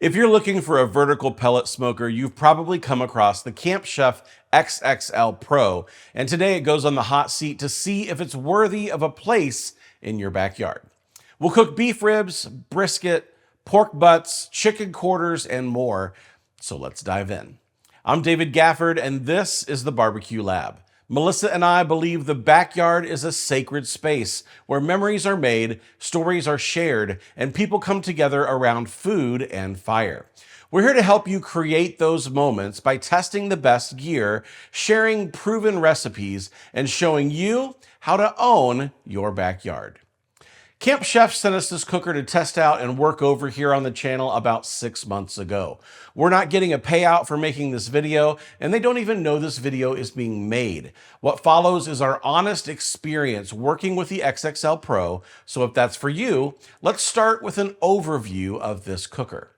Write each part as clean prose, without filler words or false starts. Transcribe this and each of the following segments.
If you're looking for a vertical pellet smoker, you've probably come across the Camp Chef XXL Pro, and today it goes on the hot seat to see if it's worthy of a place in your backyard. We'll cook beef ribs, brisket, pork butts, chicken quarters, and more, so let's dive in. I'm David Gafford, and this is the Barbecue Lab. Melissa and I believe the backyard is a sacred space where memories are made, stories are shared, and people come together around food and fire. We're here to help you create those moments by testing the best gear, sharing proven recipes, and showing you how to own your backyard. Camp Chef sent us this cooker to test out and work over here on the channel about 6 months ago. We're not getting a payout for making this video, and they don't even know this video is being made. What follows is our honest experience working with the XXL Pro, so if that's for you, let's start with an overview of this cooker.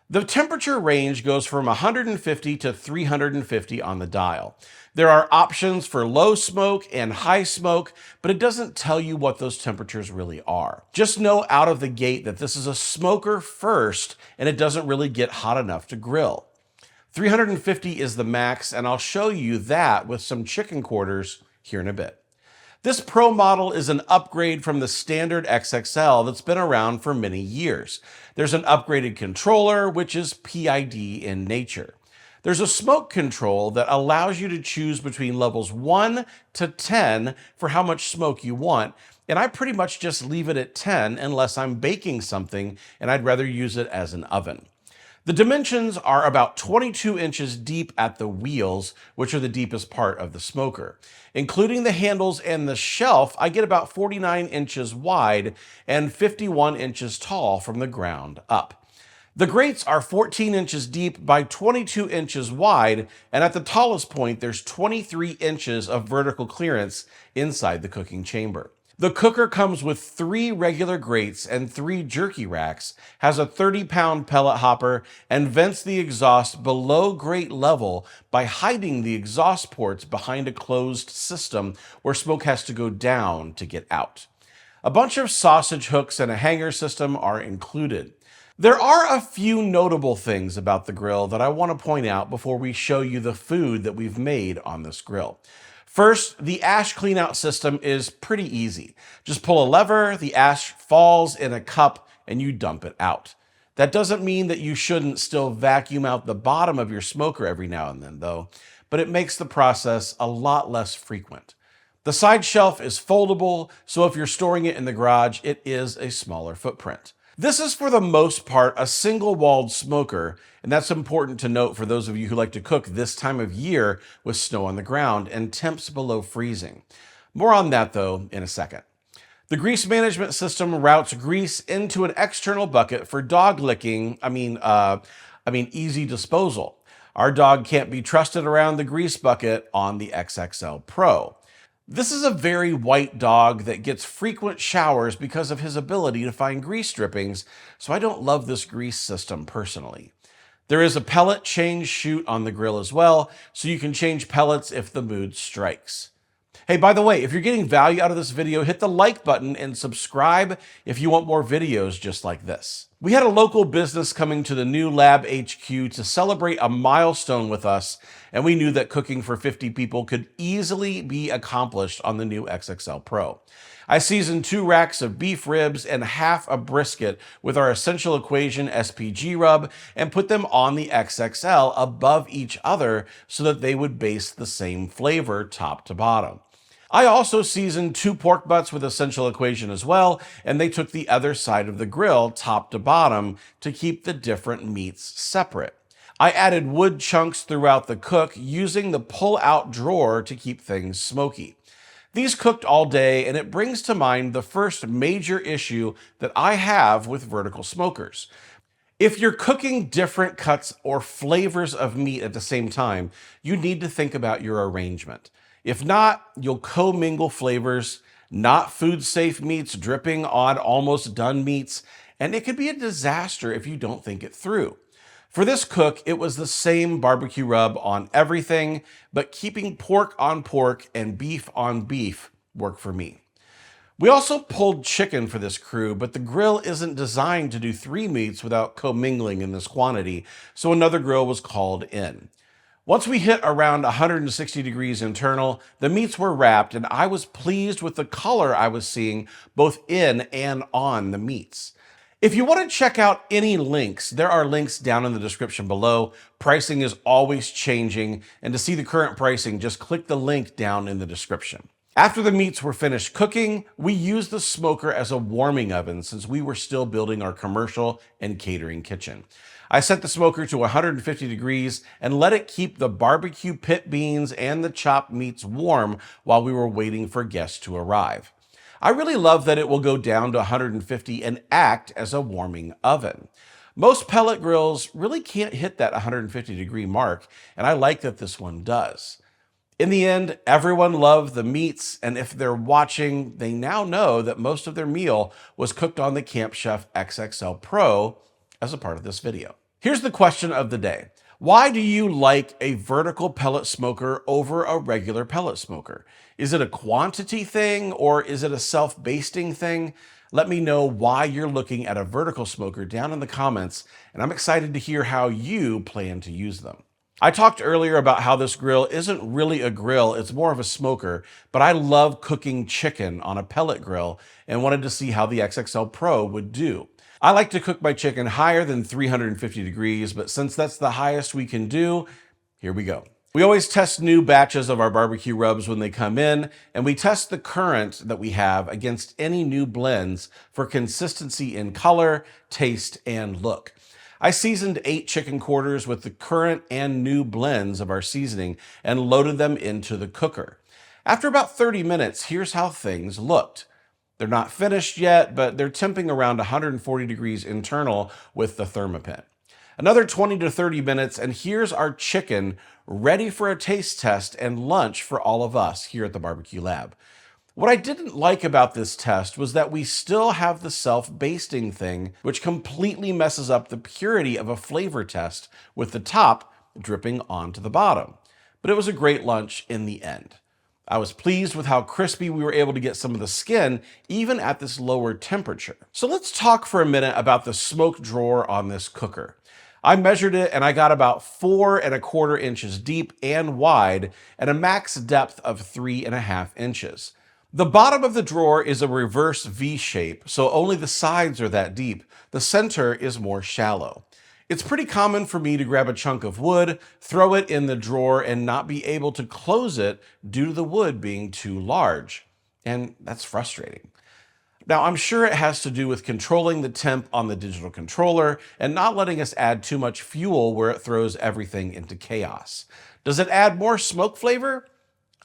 The temperature range goes from 150 to 350 on the dial. There are options for low smoke and high smoke, but it doesn't tell you what those temperatures really are. Just know out of the gate that this is a smoker first, and it doesn't really get hot enough to grill. 350 is the max, and I'll show you that with some chicken quarters here in a bit. This Pro model is an upgrade from the standard XXL that's been around for many years. There's an upgraded controller, which is PID in nature. There's a smoke control that allows you to choose between levels 1 to 10 for how much smoke you want, and I pretty much just leave it at 10 unless I'm baking something and I'd rather use it as an oven. The dimensions are about 22 inches deep at the wheels, which are the deepest part of the smoker. Including the handles and the shelf, I get about 49 inches wide and 51 inches tall from the ground up. The grates are 14 inches deep by 22 inches wide, and at the tallest point, there's 23 inches of vertical clearance inside the cooking chamber. The cooker comes with 3 regular grates and 3 jerky racks, has a 30-pound pellet hopper, and vents the exhaust below grate level by hiding the exhaust ports behind a closed system where smoke has to go down to get out. A bunch of sausage hooks and a hanger system are included. There are a few notable things about the grill that I want to point out before we show you the food that we've made on this grill. First, the ash cleanout system is pretty easy. Just pull a lever, the ash falls in a cup, and you dump it out. That doesn't mean that you shouldn't still vacuum out the bottom of your smoker every now and then, though, but it makes the process a lot less frequent. The side shelf is foldable, so if you're storing it in the garage, it is a smaller footprint. This is for the most part a single-walled smoker, and that's important to note for those of you who like to cook this time of year with snow on the ground and temps below freezing. More on that though in a second. The grease management system routes grease into an external bucket for dog licking, easy disposal. Our dog can't be trusted around the grease bucket on the XXL Pro. This is a very white dog that gets frequent showers because of his ability to find grease drippings, so I don't love this grease system personally. There is a pellet change chute on the grill as well, so you can change pellets if the mood strikes. Hey, by the way, if you're getting value out of this video, hit the like button and subscribe if you want more videos just like this. We had a local business coming to the new Lab HQ to celebrate a milestone with us, and we knew that cooking for 50 people could easily be accomplished on the new XXL Pro. I seasoned 2 racks of beef ribs and half a brisket with our Essential Equation SPG rub and put them on the XXL above each other so that they would base the same flavor top to bottom. I also seasoned 2 pork butts with Essential Equation as well, and they took the other side of the grill top to bottom to keep the different meats separate. I added wood chunks throughout the cook using the pull-out drawer to keep things smoky. These cooked all day, and it brings to mind the first major issue that I have with vertical smokers. If you're cooking different cuts or flavors of meat at the same time, you need to think about your arrangement. If not, you'll commingle flavors, not food-safe meats dripping on almost done meats, and it could be a disaster if you don't think it through. For this cook, it was the same barbecue rub on everything, but keeping pork on pork and beef on beef worked for me. We also pulled chicken for this crew, but the grill isn't designed to do 3 meats without commingling in this quantity, so another grill was called in. Once we hit around 160 degrees internal, the meats were wrapped, and I was pleased with the color I was seeing both in and on the meats. If you want to check out any links, there are links down in the description below. Pricing is always changing, and to see the current pricing, just click the link down in the description. After the meats were finished cooking, we used the smoker as a warming oven since we were still building our commercial and catering kitchen. I set the smoker to 150 degrees and let it keep the barbecue pit beans and the chopped meats warm while we were waiting for guests to arrive. I really love that it will go down to 150 and act as a warming oven. Most pellet grills really can't hit that 150 degree mark, and I like that this one does. In the end, everyone loved the meats, and if they're watching, they now know that most of their meal was cooked on the Camp Chef XXL Pro as a part of this video. Here's the question of the day. Why do you like a vertical pellet smoker over a regular pellet smoker? Is it a quantity thing or is it a self-basting thing? Let me know why you're looking at a vertical smoker down in the comments, and I'm excited to hear how you plan to use them. I talked earlier about how this grill isn't really a grill, it's more of a smoker, but I love cooking chicken on a pellet grill and wanted to see how the XXL Pro would do. I like to cook my chicken higher than 350 degrees, but since that's the highest we can do, here we go. We always test new batches of our barbecue rubs when they come in, and we test the current that we have against any new blends for consistency in color, taste, and look. I seasoned 8 chicken quarters with the current and new blends of our seasoning and loaded them into the cooker. After about 30 minutes, here's how things looked. They're not finished yet, but they're temping around 140 degrees internal with the Thermopent. Another 20 to 30 minutes, and here's our chicken ready for a taste test and lunch for all of us here at the Barbecue Lab. What I didn't like about this test was that we still have the self-basting thing, which completely messes up the purity of a flavor test with the top dripping onto the bottom. But it was a great lunch in the end. I was pleased with how crispy we were able to get some of the skin, even at this lower temperature. So let's talk for a minute about the smoke drawer on this cooker. I measured it and I got about 4¼ inches deep and wide and a max depth of 3½ inches. The bottom of the drawer is a reverse V shape, so only the sides are that deep. The center is more shallow. It's pretty common for me to grab a chunk of wood, throw it in the drawer, and not be able to close it due to the wood being too large. And that's frustrating. Now, I'm sure it has to do with controlling the temp on the digital controller and not letting us add too much fuel where it throws everything into chaos. Does it add more smoke flavor?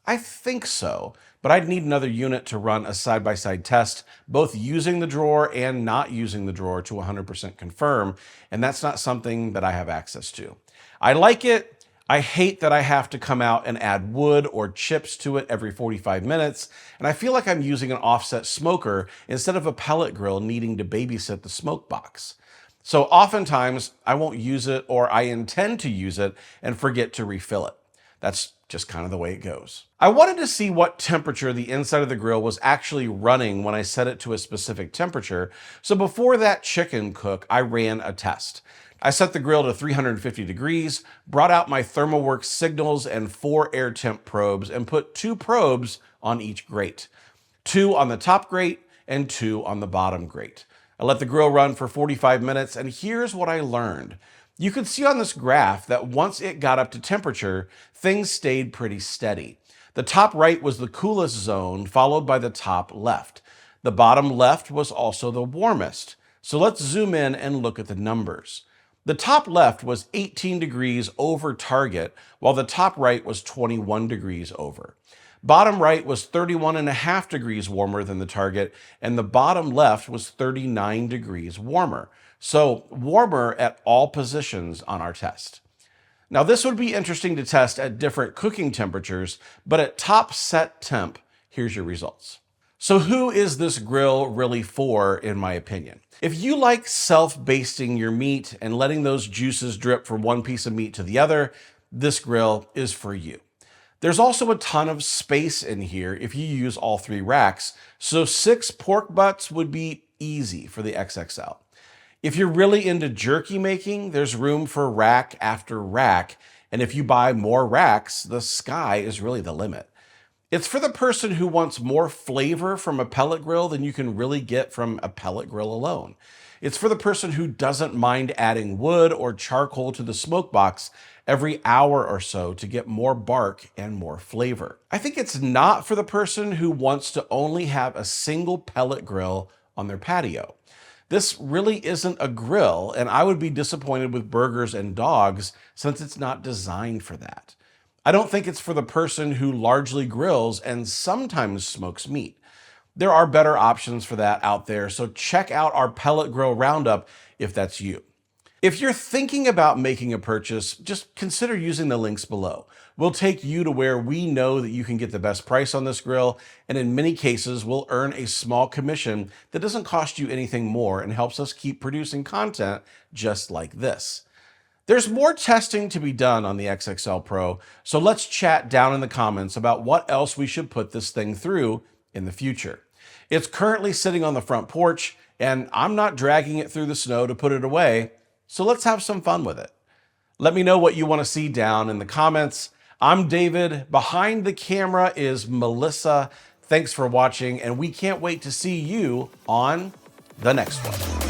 I think so, but I'd need another unit to run a side-by-side test, both using the drawer and not using the drawer to 100% confirm, and that's not something that I have access to. I like it. I hate that I have to come out and add wood or chips to it every 45 minutes, and I feel like I'm using an offset smoker instead of a pellet grill needing to babysit the smoke box. So oftentimes I won't use it, or I intend to use it and forget to refill it. That's just kind of the way it goes. I wanted to see what temperature the inside of the grill was actually running when I set it to a specific temperature, so before that chicken cook, I ran a test. I set the grill to 350 degrees, brought out my ThermoWorks signals and 4 air temp probes, and put 2 probes on each grate. 2 on the top grate and 2 on the bottom grate. I let the grill run for 45 minutes, and here's what I learned. You could see on this graph that once it got up to temperature, things stayed pretty steady. The top right was the coolest zone, followed by the top left. The bottom left was also the warmest. So let's zoom in and look at the numbers. The top left was 18 degrees over target, while the top right was 21 degrees over. Bottom right was 31½ degrees warmer than the target, and the bottom left was 39 degrees warmer. So warmer at all positions on our test. Now this would be interesting to test at different cooking temperatures, but at top set temp, here's your results. So who is this grill really for, in my opinion? If you like self-basting your meat and letting those juices drip from one piece of meat to the other, this grill is for you. There's also a ton of space in here if you use all 3 racks, so 6 pork butts would be easy for the XXL. If you're really into jerky making, there's room for rack after rack, and if you buy more racks, the sky is really the limit. It's for the person who wants more flavor from a pellet grill than you can really get from a pellet grill alone. It's for the person who doesn't mind adding wood or charcoal to the smoke box every hour or so to get more bark and more flavor. I think it's not for the person who wants to only have a single pellet grill on their patio. This really isn't a grill, and I would be disappointed with burgers and dogs since it's not designed for that. I don't think it's for the person who largely grills and sometimes smokes meat. There are better options for that out there, so check out our pellet grill roundup if that's you. If you're thinking about making a purchase, just consider using the links below. We'll take you to where we know that you can get the best price on this grill, and in many cases, we'll earn a small commission that doesn't cost you anything more and helps us keep producing content just like this. There's more testing to be done on the XXL Pro, so let's chat down in the comments about what else we should put this thing through in the future. It's currently sitting on the front porch, and I'm not dragging it through the snow to put it away, so let's have some fun with it. Let me know what you want to see down in the comments. I'm David. Behind the camera is Melissa. Thanks for watching, and we can't wait to see you on the next one.